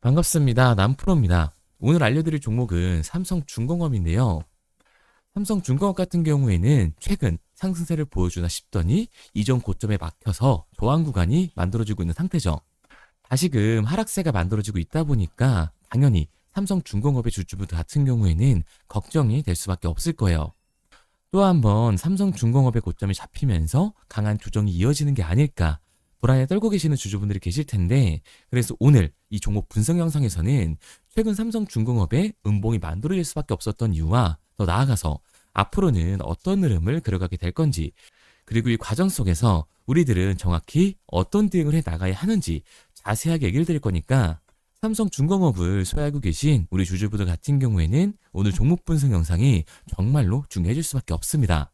반갑습니다. 남프로입니다. 오늘 알려드릴 종목은 삼성중공업인데요. 삼성중공업 같은 경우에는 최근 상승세를 보여주나 싶더니 이전 고점에 막혀서 저항 구간이 만들어지고 있는 상태죠. 다시금 하락세가 만들어지고 있다 보니까 당연히 삼성중공업의 주주분들 같은 경우에는 걱정이 될 수밖에 없을 거예요. 또 한 번 삼성중공업의 고점이 잡히면서 강한 조정이 이어지는 게 아닐까 불안에 떨고 계시는 주주분들이 계실 텐데, 그래서 오늘 이 종목 분석 영상에서는 최근 삼성중공업의 음봉이 만들어질 수밖에 없었던 이유와 더 나아가서 앞으로는 어떤 흐름을 그려가게 될 건지, 그리고 이 과정 속에서 우리들은 정확히 어떤 대응을 해 나가야 하는지 자세하게 얘기를 드릴 거니까 삼성중공업을 소유하고 계신 우리 주주분들 같은 경우에는 오늘 종목 분석 영상이 정말로 중요해질 수밖에 없습니다.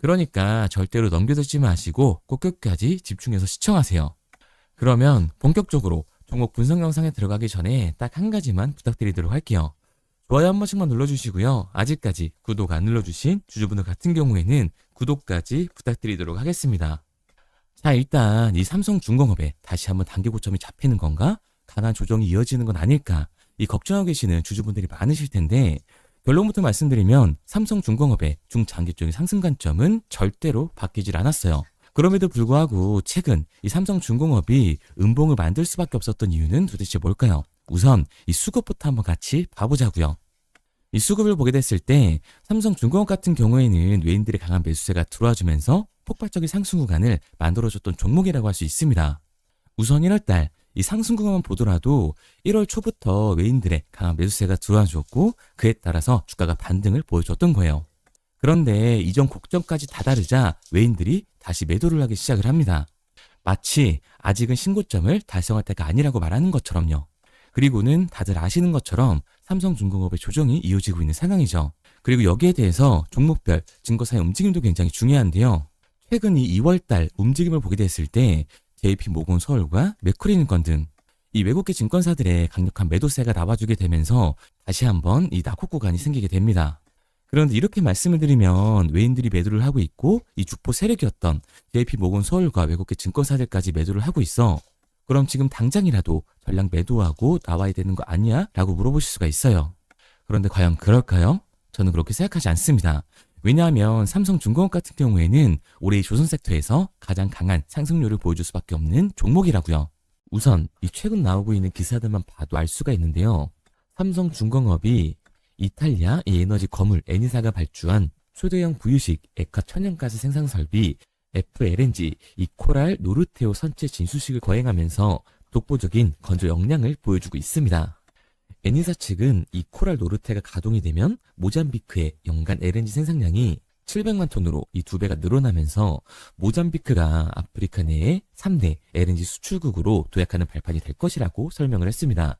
그러니까 절대로 넘겨듣지 마시고 꼭 끝까지 집중해서 시청하세요. 그러면 본격적으로 종목 분석 영상에 들어가기 전에 딱 한 가지만 부탁드리도록 할게요. 좋아요 한 번씩만 눌러주시고요. 아직까지 구독 안 눌러주신 주주분들 같은 경우에는 구독까지 부탁드리도록 하겠습니다. 자, 일단 이 삼성중공업에 다시 한번 단기 고점이 잡히는 건가? 강한 조정이 이어지는 건 아닐까? 이 걱정하고 계시는 주주분들이 많으실 텐데, 결론부터 말씀드리면 삼성중공업의 중장기적인 상승 관점은 절대로 바뀌질 않았어요. 그럼에도 불구하고 최근 이 삼성중공업이 음봉을 만들 수밖에 없었던 이유는 도대체 뭘까요? 우선 이 수급부터 한번 같이 봐보자고요. 이 수급을 보게 됐을 때 삼성중공업 같은 경우에는 외인들의 강한 매수세가 들어와주면서 폭발적인 상승 구간을 만들어줬던 종목이라고 할 수 있습니다. 우선 1월달 이 상승 구간만 보더라도 1월 초부터 외인들의 강한 매수세가 들어와줬고, 그에 따라서 주가가 반등을 보여줬던 거예요. 그런데 이전 고점까지 다다르자 외인들이 다시 매도를 하기 시작을 합니다. 마치 아직은 신고점을 달성할 때가 아니라고 말하는 것처럼요. 그리고는 다들 아시는 것처럼 삼성중공업의 조정이 이어지고 있는 상황이죠. 그리고 여기에 대해서 종목별 증거사의 움직임도 굉장히 중요한데요. 최근 이 2월달 움직임을 보게 됐을 때 JP모건 서울과 매크로증권 등 이 외국계 증권사들의 강력한 매도세가 나와주게 되면서 다시 한번 이 낙폭 구간이 생기게 됩니다. 그런데 이렇게 말씀을 드리면 외인들이 매도를 하고 있고 이 주포 세력이었던 JP모건 서울과 외국계 증권사들까지 매도를 하고 있어. 그럼 지금 당장이라도 전량 매도하고 나와야 되는 거 아니야? 라고 물어보실 수가 있어요. 그런데 과연 그럴까요? 저는 그렇게 생각하지 않습니다. 왜냐하면 삼성중공업 같은 경우에는 올해 이 조선 섹터에서 가장 강한 상승률을 보여줄 수밖에 없는 종목이라고요. 우선 이 최근 나오고 있는 기사들만 봐도 알 수가 있는데요. 삼성중공업이 이탈리아 이 에너지 거물 에니사가 발주한 초대형 부유식 액화 천연가스 생산 설비 FLNG 이 코랄 노르테오 선체 진수식을 거행하면서 독보적인 건조 역량을 보여주고 있습니다. 에니사 측은 이 코랄 노르테가 가동이 되면 모잠비크의 연간 LNG 생산량이 700만 톤으로 이 2배가 늘어나면서 모잠비크가 아프리카 내의 3대 LNG 수출국으로 도약하는 발판이 될 것이라고 설명을 했습니다.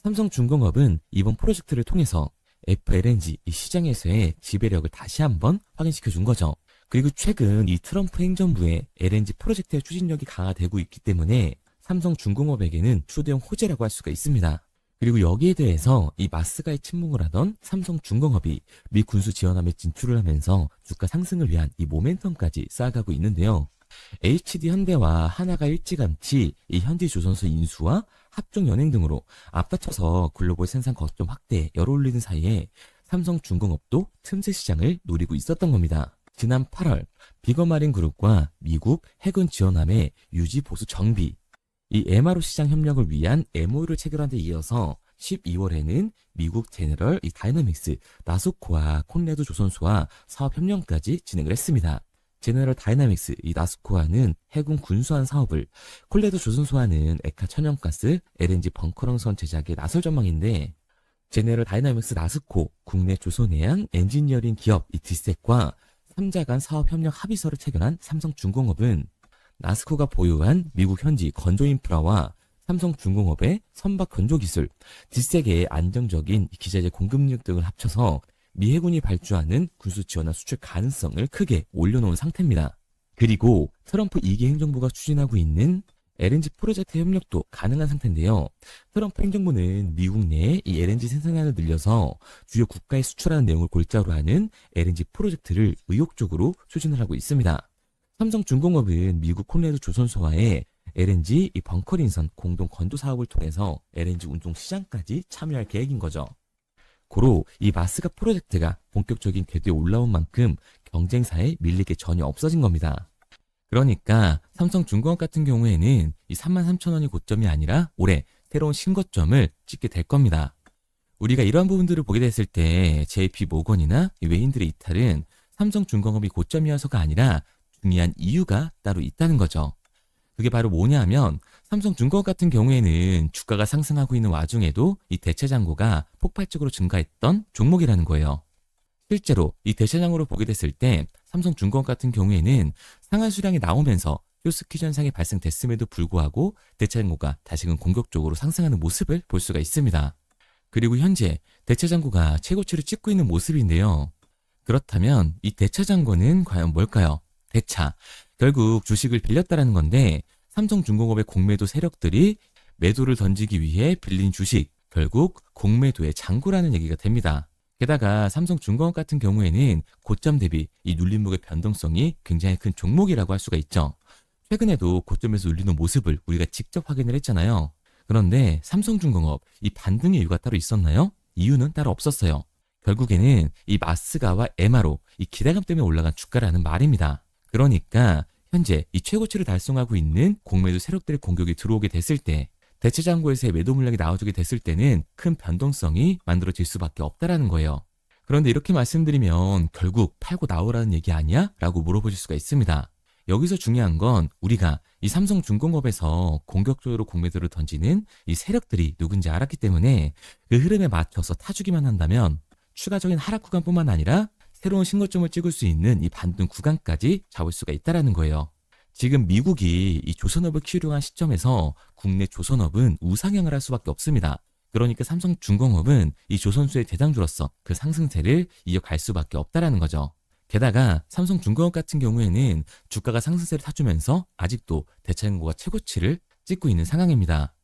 삼성중공업은 이번 프로젝트를 통해서 FLNG 이 시장에서의 지배력을 다시 한번 확인시켜 준 거죠. 그리고 최근 이 트럼프 행정부의 LNG 프로젝트의 추진력이 강화되고 있기 때문에 삼성중공업에게는 초대형 호재라고 할 수가 있습니다. 그리고 여기에 대해서 이 마스가에 침묵을 하던 삼성중공업이 미 군수 지원함에 진출을 하면서 주가 상승을 위한 이 모멘텀까지 쌓아가고 있는데요. HD 현대와 하나가 일찌감치 이 현지조선소 인수와 합종 연행 등으로 앞다쳐서 글로벌 생산 거점 확대에 열올리는 사이에 삼성중공업도 틈새 시장을 노리고 있었던 겁니다. 지난 8월 비거마린 그룹과 미국 해군 지원함의 유지 보수 정비 이 MRO 시장 협력을 위한 MOU를 체결한 데 이어서 12월에는 미국 제너럴 이 다이너믹스 나스코와 콘레드 조선소와 사업 협력까지 진행을 했습니다. 제너럴 다이나믹스 이 나스코와는 해군 군수한 사업을, 콘레드 조선소와는 액화 천연가스 LNG 벙커렁선 제작에 나설 전망인데, 제너럴 다이나믹스 나스코 국내 조선해양 엔지니어링 기업 이 디셋과 3자 간 사업 협력 합의서를 체결한 삼성중공업은 나스코가 보유한 미국 현지 건조 인프라와 삼성중공업의 선박 건조 기술, 디셋의 안정적인 기자재 공급력 등을 합쳐서 미 해군이 발주하는 군수 지원화 수출 가능성을 크게 올려놓은 상태입니다. 그리고 트럼프 2기 행정부가 추진하고 있는 LNG 프로젝트 협력도 가능한 상태인데요. 트럼프 행정부는 미국 내에 이 LNG 생산량을 늘려서 주요 국가에 수출하는 내용을 골자로 하는 LNG 프로젝트를 의욕적으로 추진을 하고 있습니다. 삼성중공업은 미국 콘레드 조선소와의 LNG 이 벙커링선 공동 건조 사업을 통해서 LNG 운송 시장까지 참여할 계획인 거죠. 고로 이 마스가 프로젝트가 본격적인 궤도에 올라온 만큼 경쟁사에 밀릴 게 전혀 없어진 겁니다. 그러니까 삼성중공업 같은 경우에는 이 33,000원이 고점이 아니라 올해 새로운 신고점을 찍게 될 겁니다. 우리가 이러한 부분들을 보게 됐을 때 JP 모건이나 외인들의 이탈은 삼성중공업이 고점이어서가 아니라 중요한 이유가 따로 있다는 거죠. 그게 바로 뭐냐 하면 삼성중공업 같은 경우에는 주가가 상승하고 있는 와중에도 이 대체 잔고가 폭발적으로 증가했던 종목이라는 거예요. 실제로 이 대체 잔고를 보게 됐을 때 삼성중공업 같은 경우에는 상한 수량이 나오면서 쇼스퀴 현상이 발생됐음에도 불구하고 대체 잔고가 다시금 공격적으로 상승하는 모습을 볼 수가 있습니다. 그리고 현재 대체 잔고가 최고치를 찍고 있는 모습인데요. 그렇다면 이 대차 잔고는 과연 뭘까요? 대차. 결국 주식을 빌렸다라는 건데 삼성중공업의 공매도 세력들이 매도를 던지기 위해 빌린 주식, 결국 공매도의 잔고라는 얘기가 됩니다. 게다가 삼성중공업 같은 경우에는 고점 대비 이 눌림목의 변동성이 굉장히 큰 종목이라고 할 수가 있죠. 최근에도 고점에서 눌리는 모습을 우리가 직접 확인을 했잖아요. 그런데 삼성중공업 이 반등의 이유가 따로 있었나요? 이유는 따로 없었어요. 결국에는 이 마스가와 에마로 이 기대감 때문에 올라간 주가라는 말입니다. 그러니까 현재 이 최고치를 달성하고 있는 공매도 세력들의 공격이 들어오게 됐을 때 대체 잔고에서의 매도 물량이 나와주게 됐을 때는 큰 변동성이 만들어질 수밖에 없다라는 거예요. 그런데 이렇게 말씀드리면 결국 팔고 나오라는 얘기 아니야? 라고 물어보실 수가 있습니다. 여기서 중요한 건 우리가 이 삼성중공업에서 공격적으로 공매도를 던지는 이 세력들이 누군지 알았기 때문에 그 흐름에 맞춰서 타주기만 한다면 추가적인 하락 구간뿐만 아니라 새로운 신고점을 찍을 수 있는 이 반등 구간까지 잡을 수가 있다는 거예요. 지금 미국이 이 조선업을 키우려고 한 시점에서 국내 조선업은 우상향을 할 수밖에 없습니다. 그러니까 삼성중공업은 이 조선수의 대장주로서 그 상승세를 이어갈 수밖에 없다는 거죠. 게다가 삼성중공업 같은 경우에는 주가가 상승세를 타주면서 아직도 대차잔고가 최고치를 찍고 있는 상황입니다.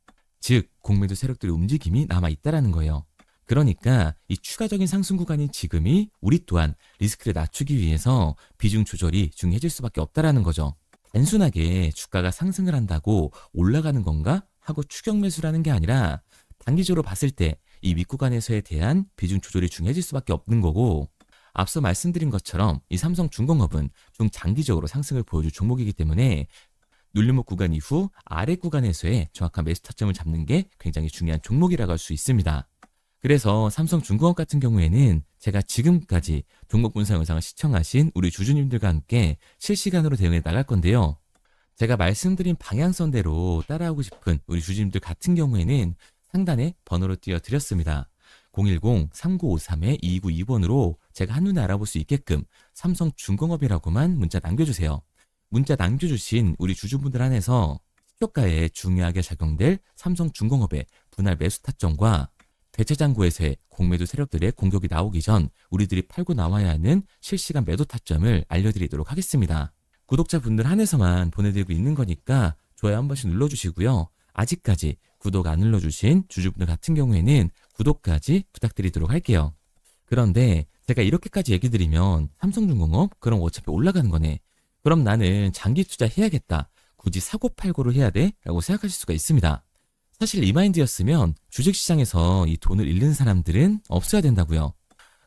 즉 공매도 세력들의 움직임이 남아있다는 거예요. 그러니까 이 추가적인 상승 구간인 지금이 우리 또한 리스크를 낮추기 위해서 비중 조절이 중요해질 수밖에 없다는 거죠. 단순하게 주가가 상승을 한다고 올라가는 건가 하고 추격 매수라는 게 아니라 단기적으로 봤을 때 이 윗구간에서에 대한 비중 조절이 중요해질 수밖에 없는 거고, 앞서 말씀드린 것처럼 이 삼성중공업은 중장기적으로 상승을 보여줄 종목이기 때문에 눌림목 구간 이후 아래 구간에서의 정확한 매수 타점을 잡는 게 굉장히 중요한 종목이라고 할 수 있습니다. 그래서 삼성중공업 같은 경우에는 제가 지금까지 종목 분석 영상을 시청하신 우리 주주님들과 함께 실시간으로 대응해 나갈 건데요. 제가 말씀드린 방향선대로 따라하고 싶은 우리 주주님들 같은 경우에는 상단에 번호를 띄워드렸습니다. 010-3953-2292번으로 제가 한눈에 알아볼 수 있게끔 삼성중공업이라고만 문자 남겨주세요. 문자 남겨주신 우리 주주분들 안에서 시초가에 중요하게 작용될 삼성중공업의 분할 매수 타점과 대체장고에서의 공매도 세력들의 공격이 나오기 전 우리들이 팔고 나와야 하는 실시간 매도 타점을 알려드리도록 하겠습니다. 구독자분들 한해서만 보내드리고 있는 거니까 좋아요 한 번씩 눌러주시고요. 아직까지 구독 안 눌러주신 주주분들 같은 경우에는 구독까지 부탁드리도록 할게요. 그런데 제가 이렇게까지 얘기 드리면 삼성중공업 그럼 어차피 올라가는 거네. 그럼 나는 장기 투자 해야겠다. 굳이 사고 팔고를 해야 돼? 라고 생각하실 수가 있습니다. 사실 이 마인드였으면 주식시장에서 이 돈을 잃는 사람들은 없어야 된다고요.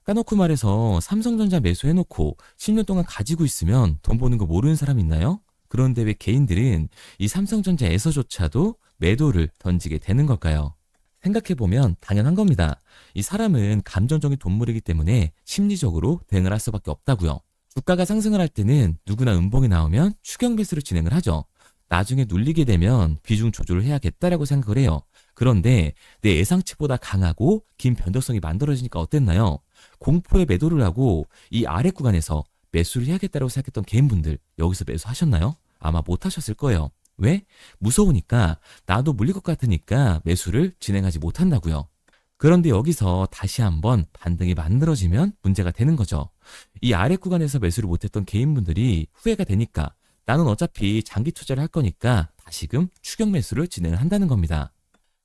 까놓고 말해서 삼성전자 매수해놓고 10년 동안 가지고 있으면 돈 버는 거 모르는 사람 있나요? 그런데 왜 개인들은 이 삼성전자에서조차도 매도를 던지게 되는 걸까요? 생각해보면 당연한 겁니다. 이 사람은 감정적인 동물이기 때문에 심리적으로 대응을 할 수밖에 없다고요. 주가가 상승을 할 때는 누구나 음봉이 나오면 추격 매수를 진행을 하죠. 나중에 눌리게 되면 비중 조절을 해야겠다라고 생각을 해요. 그런데 내 예상치보다 강하고 긴 변동성이 만들어지니까 어땠나요? 공포에 매도를 하고 이 아래 구간에서 매수를 해야겠다라고 생각했던 개인분들 여기서 매수하셨나요? 아마 못하셨을 거예요. 왜? 무서우니까, 나도 물릴 것 같으니까 매수를 진행하지 못한다고요. 그런데 여기서 다시 한번 반등이 만들어지면 문제가 되는 거죠. 이 아래 구간에서 매수를 못했던 개인분들이 후회가 되니까 나는 어차피 장기 투자를 할 거니까 다시금 추격 매수를 진행을 한다는 겁니다.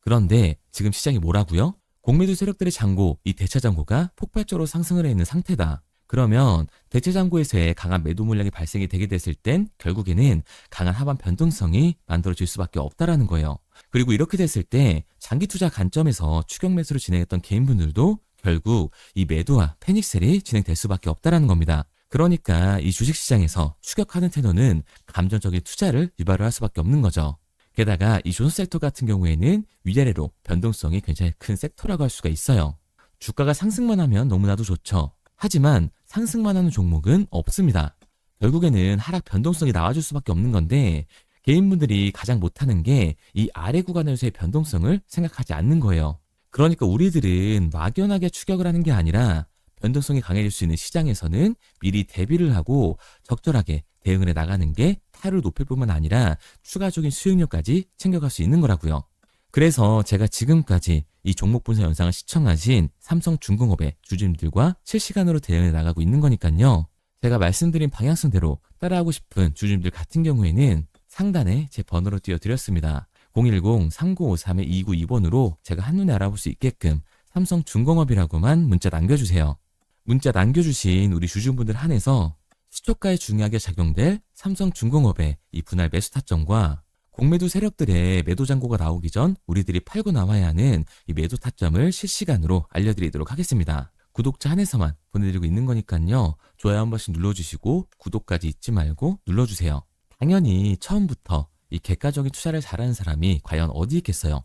그런데 지금 시장이 뭐라고요? 공매도 세력들의 잔고, 이 대차 잔고가 폭발적으로 상승을 해 있는 상태다. 그러면 대체 잔고에서의 강한 매도 물량이 발생이 되게 됐을 땐 결국에는 강한 하반 변동성이 만들어질 수밖에 없다라는 거예요. 그리고 이렇게 됐을 때 장기 투자 관점에서 추격 매수를 진행했던 개인분들도 결국 이 매도와 패닉셀이 진행될 수밖에 없다라는 겁니다. 그러니까 이 주식시장에서 추격하는 테너는 감정적인 투자를 유발을 할 수밖에 없는 거죠. 게다가 이 존스 섹터 같은 경우에는 위아래로 변동성이 굉장히 큰 섹터라고 할 수가 있어요. 주가가 상승만 하면 너무나도 좋죠. 하지만 상승만 하는 종목은 없습니다. 결국에는 하락 변동성이 나와줄 수밖에 없는 건데 개인분들이 가장 못하는 게 이 아래 구간에서의 변동성을 생각하지 않는 거예요. 그러니까 우리들은 막연하게 추격을 하는 게 아니라 변동성이 강해질 수 있는 시장에서는 미리 대비를 하고 적절하게 대응을 해 나가는 게 타율을 높일 뿐만 아니라 추가적인 수익률까지 챙겨갈 수 있는 거라고요. 그래서 제가 지금까지 이 종목 분석 영상을 시청하신 삼성중공업의 주주님들과 실시간으로 대응해 나가고 있는 거니까요. 제가 말씀드린 방향성대로 따라하고 싶은 주주님들 같은 경우에는 상단에 제 번호로 띄워드렸습니다. 010-3953-2922번으로 제가 한눈에 알아볼 수 있게끔 삼성중공업이라고만 문자 남겨주세요. 문자 남겨주신 우리 주주분들 한해서 시초가에 중요하게 작용될 삼성중공업의 이 분할 매수 타점과 공매도 세력들의 매도 잔고가 나오기 전 우리들이 팔고 나와야 하는 이 매도 타점을 실시간으로 알려드리도록 하겠습니다. 구독자 한해서만 보내드리고 있는 거니까요. 좋아요 한 번씩 눌러주시고 구독까지 잊지 말고 눌러주세요. 당연히 처음부터 이 객관적인 투자를 잘하는 사람이 과연 어디 있겠어요?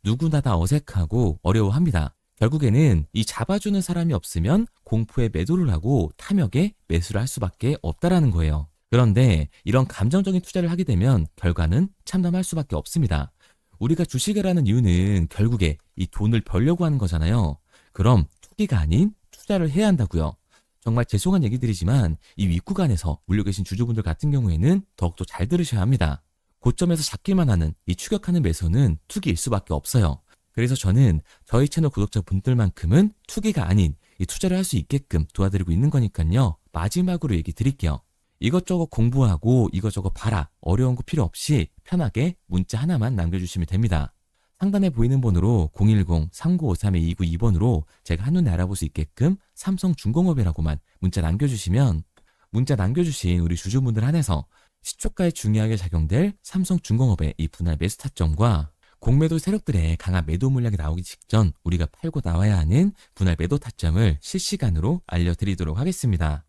누구나 다 어색하고 어려워합니다. 결국에는 이 잡아주는 사람이 없으면 공포에 매도를 하고 탐욕에 매수를 할 수밖에 없다라는 거예요. 그런데 이런 감정적인 투자를 하게 되면 결과는 참담할 수밖에 없습니다. 우리가 주식을 하는 이유는 결국에 이 돈을 벌려고 하는 거잖아요. 그럼 투기가 아닌 투자를 해야 한다고요. 정말 죄송한 얘기들이지만 이 윗구간에서 물려 계신 주주분들 같은 경우에는 더욱더 잘 들으셔야 합니다. 고점에서 잡기만 하는 이 추격하는 매수는 투기일 수밖에 없어요. 그래서 저는 저희 채널 구독자분들만큼은 투기가 아닌 이 투자를 할 수 있게끔 도와드리고 있는 거니까요. 마지막으로 얘기 드릴게요. 이것저것 공부하고 이것저것 봐라. 어려운 거 필요 없이 편하게 문자 하나만 남겨주시면 됩니다. 상단에 보이는 번호로 010-3953-2922번으로 제가 한눈에 알아볼 수 있게끔 삼성중공업이라고만 문자 남겨주시면 문자 남겨주신 우리 주주분들 한해서 시초가에 중요하게 작용될 삼성중공업의 이 분할 매수 타점과 공매도 세력들의 강한 매도 물량이 나오기 직전 우리가 팔고 나와야 하는 분할 매도 타점을 실시간으로 알려드리도록 하겠습니다.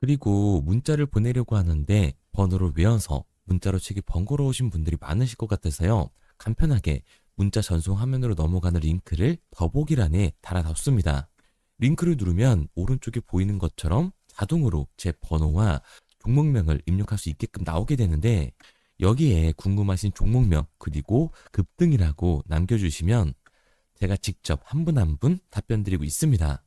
그리고 문자를 보내려고 하는데 번호를 외워서 문자로 치기 번거로우신 분들이 많으실 것 같아서요. 간편하게 문자 전송 화면으로 넘어가는 링크를 더보기란에 달아놨습니다. 링크를 누르면 오른쪽에 보이는 것처럼 자동으로 제 번호와 종목명을 입력할 수 있게끔 나오게 되는데 여기에 궁금하신 종목명 그리고 급등이라고 남겨주시면 제가 직접 한 분 한 분 답변 드리고 있습니다.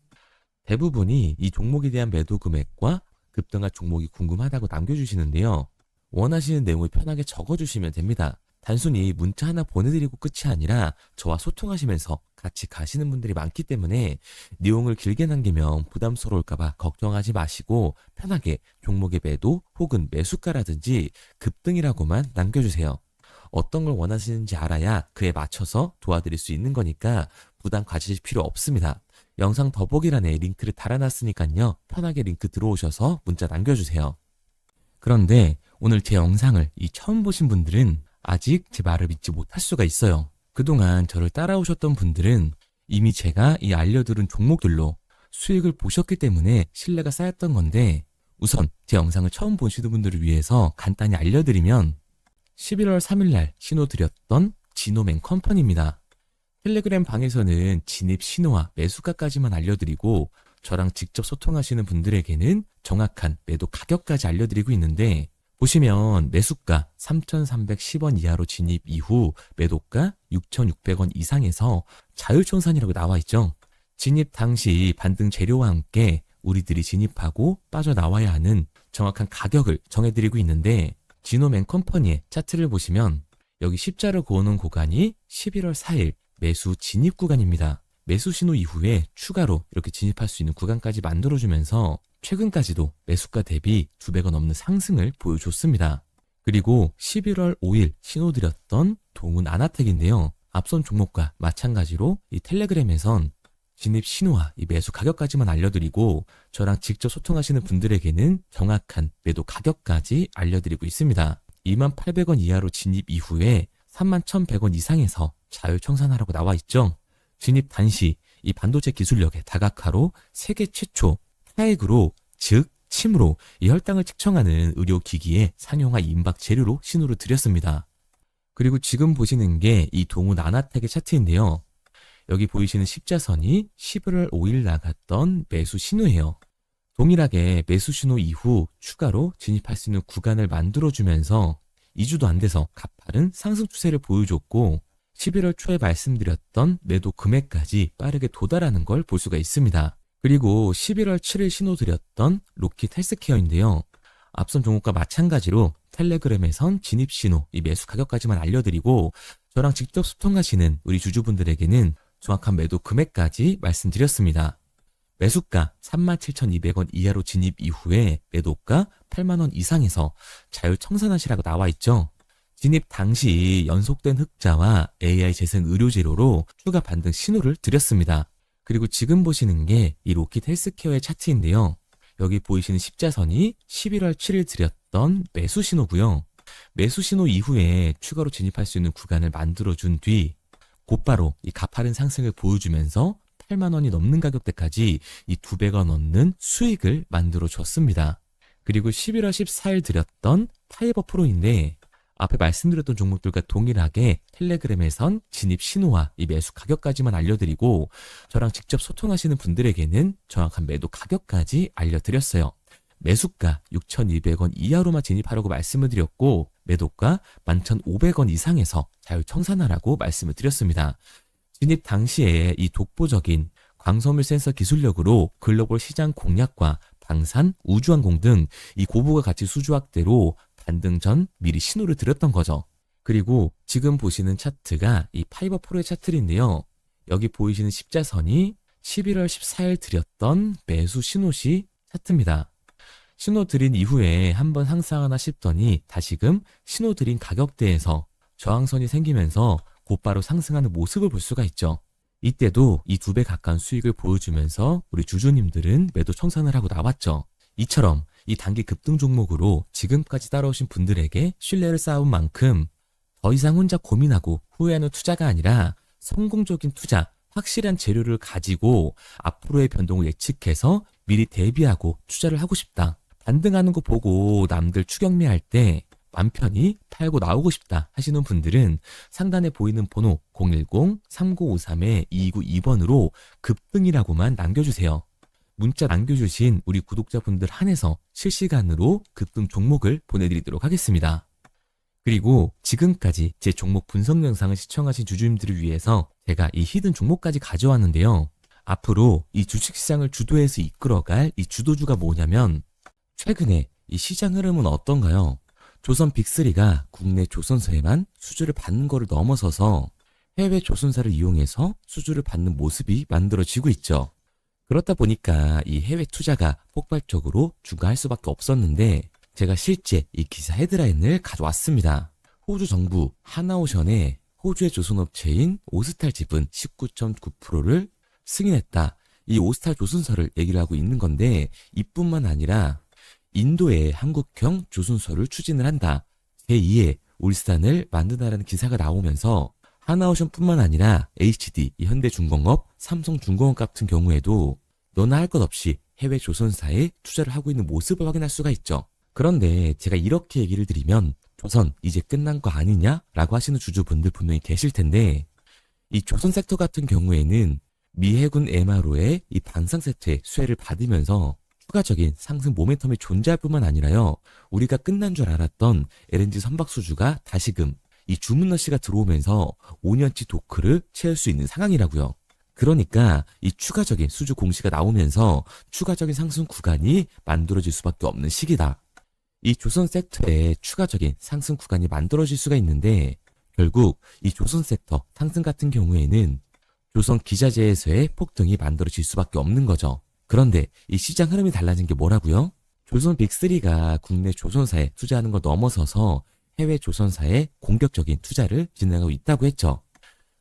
대부분이 이 종목에 대한 매도 금액과 급등할 종목이 궁금하다고 남겨주시는데요. 원하시는 내용을 편하게 적어주시면 됩니다. 단순히 문자 하나 보내드리고 끝이 아니라 저와 소통하시면서 같이 가시는 분들이 많기 때문에 내용을 길게 남기면 부담스러울까봐 걱정하지 마시고 편하게 종목의 매도 혹은 매수가라든지 급등이라고만 남겨주세요. 어떤 걸 원하시는지 알아야 그에 맞춰서 도와드릴 수 있는 거니까 부담 가지실 필요 없습니다. 영상 더보기란에 링크를 달아놨으니까요. 편하게 링크 들어오셔서 문자 남겨주세요. 그런데 오늘 제 영상을 처음 보신 분들은 아직 제 말을 믿지 못할 수가 있어요. 그동안 저를 따라오셨던 분들은 이미 제가 이 알려드린 종목들로 수익을 보셨기 때문에 신뢰가 쌓였던 건데 우선 제 영상을 처음 보시는 분들을 위해서 간단히 알려드리면 11월 3일날 신호드렸던 지노맨 컴퍼니입니다. 텔레그램 방에서는 진입 신호와 매수가까지만 알려드리고 저랑 직접 소통하시는 분들에게는 정확한 매도 가격까지 알려드리고 있는데 보시면 매수가 3,310원 이하로 진입 이후 매도가 6,600원 이상에서 자율청산이라고 나와 있죠. 진입 당시 반등 재료와 함께 우리들이 진입하고 빠져나와야 하는 정확한 가격을 정해드리고 있는데 지노맨 컴퍼니의 차트를 보시면 여기 십자를 그어놓은 구간이 11월 4일 매수 진입 구간입니다. 매수 신호 이후에 추가로 이렇게 진입할 수 있는 구간까지 만들어주면서 최근까지도 매수가 대비 2배가 넘는 상승을 보여줬습니다. 그리고 11월 5일 신호드렸던 동훈 아나텍인데요. 앞선 종목과 마찬가지로 이 텔레그램에선 진입 신호와 이 매수 가격까지만 알려드리고 저랑 직접 소통하시는 분들에게는 정확한 매도 가격까지 알려드리고 있습니다. 28,000원 이하로 진입 이후에 31,100원 이상에서 자율청산하라고 나와 있죠. 진입 단시 이 반도체 기술력의 다각화로 세계 최초 타액으로 즉 침으로 이 혈당을 측정하는 의료기기에 상용화 임박 재료로 신호를 드렸습니다. 그리고 지금 보시는 게 이 동우 나나텍의 차트인데요. 여기 보이시는 십자선이 11월 5일 나갔던 매수 신호예요. 동일하게 매수 신호 이후 추가로 진입할 수 있는 구간을 만들어주면서 2주도 안 돼서 가파른 상승 추세를 보여줬고 11월 초에 말씀드렸던 매도 금액까지 빠르게 도달하는 걸 볼 수가 있습니다. 그리고 11월 7일 신호 드렸던 로킷 헬스케어인데요. 앞선 종목과 마찬가지로 텔레그램에선 진입 신호, 이 매수 가격까지만 알려드리고 저랑 직접 소통하시는 우리 주주분들에게는 정확한 매도 금액까지 말씀드렸습니다. 매수가 37,200원 이하로 진입 이후에 매도가 8만원 이상에서 자율청산하시라고 나와 있죠. 진입 당시 연속된 흑자와 AI 재생 의료재료로 추가 반등 신호를 드렸습니다. 그리고 지금 보시는 게 이 로킷 헬스케어의 차트인데요. 여기 보이시는 십자선이 11월 7일 드렸던 매수 신호고요. 매수 신호 이후에 추가로 진입할 수 있는 구간을 만들어준 뒤 곧바로 이 가파른 상승을 보여주면서 8만 원이 넘는 가격대까지 이 2배가 넘는 수익을 만들어 줬습니다. 그리고 11월 14일 드렸던 파이버 프로인데 앞에 말씀드렸던 종목들과 동일하게 텔레그램에선 진입 신호와 이 매수 가격까지만 알려드리고 저랑 직접 소통하시는 분들에게는 정확한 매도 가격까지 알려드렸어요. 매수가 6,200원 이하로만 진입하라고 말씀을 드렸고 매도가 11,500원 이상에서 자율청산하라고 말씀을 드렸습니다. 진입 당시에 이 독보적인 광섬유 센서 기술력으로 글로벌 시장 공략과 방산, 우주항공 등 이 고부가 가치 수주 확대로 반등 전 미리 신호를 드렸던 거죠. 그리고 지금 보시는 차트가 이 파이버 프로의 차트인데요. 여기 보이시는 십자선이 11월 14일 드렸던 매수 신호시 차트입니다. 신호 드린 이후에 한번 상승하나 싶더니 다시금 신호 드린 가격대에서 저항선이 생기면서 곧바로 상승하는 모습을 볼 수가 있죠. 이때도 이 2배 가까운 수익을 보여주면서 우리 주주님들은 매도 청산을 하고 나왔죠. 이처럼 이 단기 급등 종목으로 지금까지 따라오신 분들에게 신뢰를 쌓은 만큼 더 이상 혼자 고민하고 후회하는 투자가 아니라 성공적인 투자, 확실한 재료를 가지고 앞으로의 변동을 예측해서 미리 대비하고 투자를 하고 싶다. 반등하는 거 보고 남들 추격매할 때 맘 편히 팔고 나오고 싶다 하시는 분들은 상단에 보이는 번호 010-3953-2292번으로 급등이라고만 남겨주세요. 문자 남겨주신 우리 구독자분들 한해서 실시간으로 급등 종목을 보내드리도록 하겠습니다. 그리고 지금까지 제 종목 분석 영상을 시청하신 주주님들을 위해서 제가 이 히든 종목까지 가져왔는데요. 앞으로 이 주식시장을 주도해서 이끌어갈 이 주도주가 뭐냐면 최근에 이 시장 흐름은 어떤가요? 조선 빅3가 국내 조선사에만 수주를 받는 거를 넘어서서 해외 조선사를 이용해서 수주를 받는 모습이 만들어지고 있죠. 그렇다 보니까 이 해외 투자가 폭발적으로 증가할 수밖에 없었는데 제가 실제 이 기사 헤드라인을 가져왔습니다. 호주 정부 하나오션에 호주의 조선업체인 오스탈 지분 19.9%를 승인했다. 이 오스탈 조선사를 얘기를 하고 있는 건데 이뿐만 아니라 인도에 한국형 조선소를 추진을 한다. 제2의 울산을 만든다라는 기사가 나오면서 하나오션뿐만 아니라 HD, 현대중공업, 삼성중공업 같은 경우에도 너나 할 것 없이 해외 조선사에 투자를 하고 있는 모습을 확인할 수가 있죠. 그런데 제가 이렇게 얘기를 드리면 조선 이제 끝난 거 아니냐라고 하시는 주주분들 분명히 계실 텐데 이 조선 섹터 같은 경우에는 미 해군 MRO의 이 방산 세트의 수혜를 받으면서 추가적인 상승 모멘텀이 존재할 뿐만 아니라요. 우리가 끝난 줄 알았던 LNG 선박 수주가 다시금 이 주문러시가 들어오면서 5년치 도크를 채울 수 있는 상황이라고요. 그러니까 이 추가적인 수주 공시가 나오면서 추가적인 상승 구간이 만들어질 수밖에 없는 시기다. 이 조선 섹터에 추가적인 상승 구간이 만들어질 수가 있는데 결국 이 조선 섹터 상승 같은 경우에는 조선 기자재에서의 폭등이 만들어질 수밖에 없는 거죠. 그런데 이 시장 흐름이 달라진 게 뭐라고요? 조선 빅3가 국내 조선사에 투자하는 걸 넘어서서 해외 조선사에 공격적인 투자를 진행하고 있다고 했죠.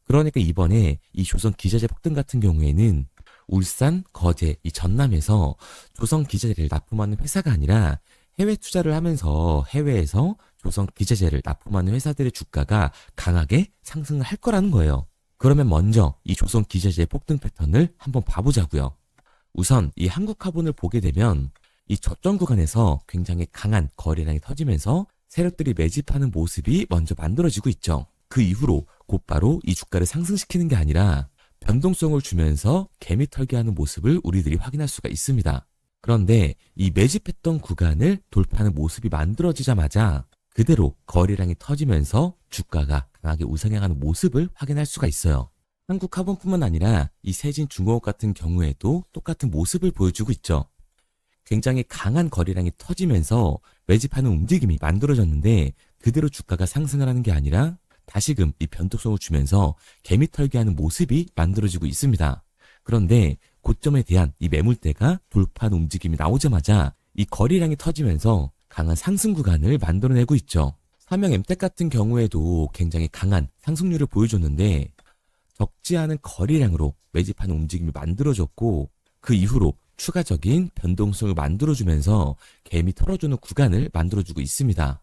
그러니까 이번에 이 조선 기자재 폭등 같은 경우에는 울산, 거제, 이 전남에서 조선 기자재를 납품하는 회사가 아니라 해외 투자를 하면서 해외에서 조선 기자재를 납품하는 회사들의 주가가 강하게 상승을 할 거라는 거예요. 그러면 먼저 이 조선 기자재의 폭등 패턴을 한번 봐보자고요. 우선 이 한국화본을 보게 되면 이 저점 구간에서 굉장히 강한 거래량이 터지면서 세력들이 매집하는 모습이 먼저 만들어지고 있죠. 그 이후로 곧바로 이 주가를 상승시키는 게 아니라 변동성을 주면서 개미 털기하는 모습을 우리들이 확인할 수가 있습니다. 그런데 이 매집했던 구간을 돌파하는 모습이 만들어지자마자 그대로 거래량이 터지면서 주가가 강하게 우상향하는 모습을 확인할 수가 있어요. 한국화본뿐만 아니라 이 세진중공업 같은 경우에도 똑같은 모습을 보여주고 있죠. 굉장히 강한 거래량이 터지면서 매집하는 움직임이 만들어졌는데 그대로 주가가 상승을 하는 게 아니라 다시금 이 변동성을 주면서 개미 털기하는 모습이 만들어지고 있습니다. 그런데 고점에 대한 이 매물대가 돌파하는 움직임이 나오자마자 이 거래량이 터지면서 강한 상승 구간을 만들어내고 있죠. 삼형 엠텍 같은 경우에도 굉장히 강한 상승률을 보여줬는데 적지 않은 거래량으로 매집하는 움직임이 만들어졌고 그 이후로 추가적인 변동성을 만들어주면서 개미 털어주는 구간을 만들어주고 있습니다.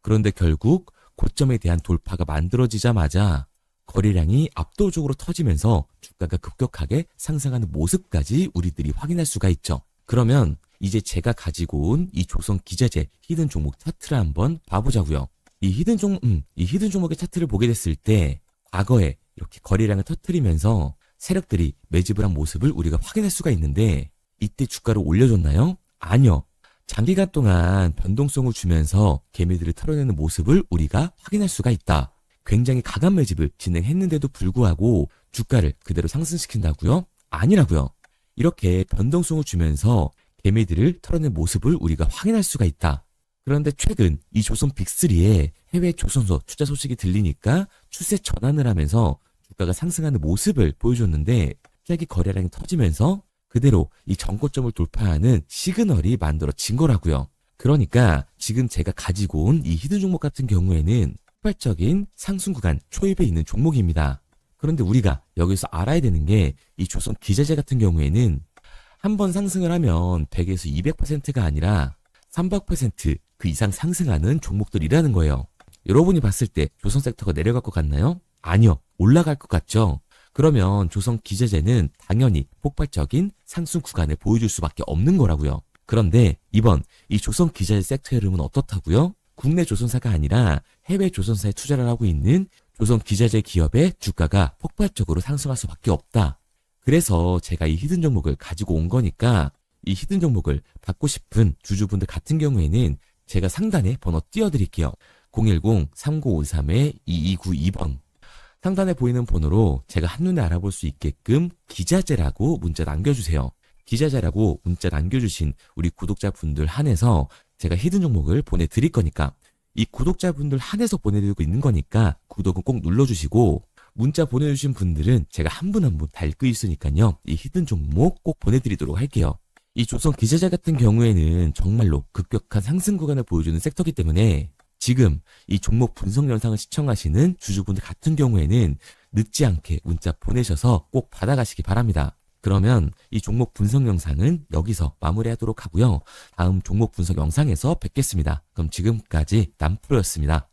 그런데 결국 고점에 대한 돌파가 만들어지자마자 거래량이 압도적으로 터지면서 주가가 급격하게 상승하는 모습까지 우리들이 확인할 수가 있죠. 그러면 이제 제가 가지고 온 이 조선 기자재 히든 종목 차트를 한번 봐보자고요. 이 히든 종목의 차트를 보게 됐을 때 과거에 이렇게 거래량을 터뜨리면서 세력들이 매집을 한 모습을 우리가 확인할 수가 있는데 이때 주가를 올려줬나요? 아니요. 장기간 동안 변동성을 주면서 개미들을 털어내는 모습을 우리가 확인할 수가 있다. 굉장히 강한 매집을 진행했는데도 불구하고 주가를 그대로 상승시킨다고요? 아니라고요. 이렇게 변동성을 주면서 개미들을 털어낸 모습을 우리가 확인할 수가 있다. 그런데 최근 이 조선 빅3의 해외 조선소 투자 소식이 들리니까 추세 전환을 하면서 주가가 상승하는 모습을 보여줬는데 갑자기 거래량이 터지면서 그대로 이 전고점을 돌파하는 시그널이 만들어진 거라고요. 그러니까 지금 제가 가지고 온 이 히든 종목 같은 경우에는 폭발적인 상승 구간 초입에 있는 종목입니다. 그런데 우리가 여기서 알아야 되는 게 이 조선 기자재 같은 경우에는 한번 상승을 하면 100에서 200%가 아니라 300%그 이상 상승하는 종목들이라는 거예요. 여러분이 봤을 때 조선 섹터가 내려갈 것 같나요? 아니요. 올라갈 것 같죠? 그러면 조선 기자재는 당연히 폭발적인 상승 구간을 보여줄 수밖에 없는 거라고요. 그런데 이번 이 조선 기자재 섹터 흐름은 어떻다고요? 국내 조선사가 아니라 해외 조선사에 투자를 하고 있는 조선 기자재 기업의 주가가 폭발적으로 상승할 수밖에 없다. 그래서 제가 이 히든 종목을 가지고 온 거니까 이 히든 종목을 받고 싶은 주주분들 같은 경우에는 제가 상단에 번호 띄워드릴게요. 010-3953-2292번. 상단에 보이는 번호로 제가 한눈에 알아볼 수 있게끔 기자재라고 문자 남겨주세요. 기자재라고 문자 남겨주신 우리 구독자분들 한해서 제가 히든 종목을 보내드릴 거니까 이 구독자분들 한해서 보내드리고 있는 거니까 구독은 꼭 눌러주시고 문자 보내주신 분들은 제가 한 분 한 분 다 읽고 있으니까요. 이 히든 종목 꼭 보내드리도록 할게요. 이 조선 기자재 같은 경우에는 정말로 급격한 상승 구간을 보여주는 섹터이기 때문에 지금 이 종목 분석 영상을 시청하시는 주주분들 같은 경우에는 늦지 않게 문자 보내셔서 꼭 받아가시기 바랍니다. 그러면 이 종목 분석 영상은 여기서 마무리하도록 하고요. 다음 종목 분석 영상에서 뵙겠습니다. 그럼 지금까지 남프로였습니다.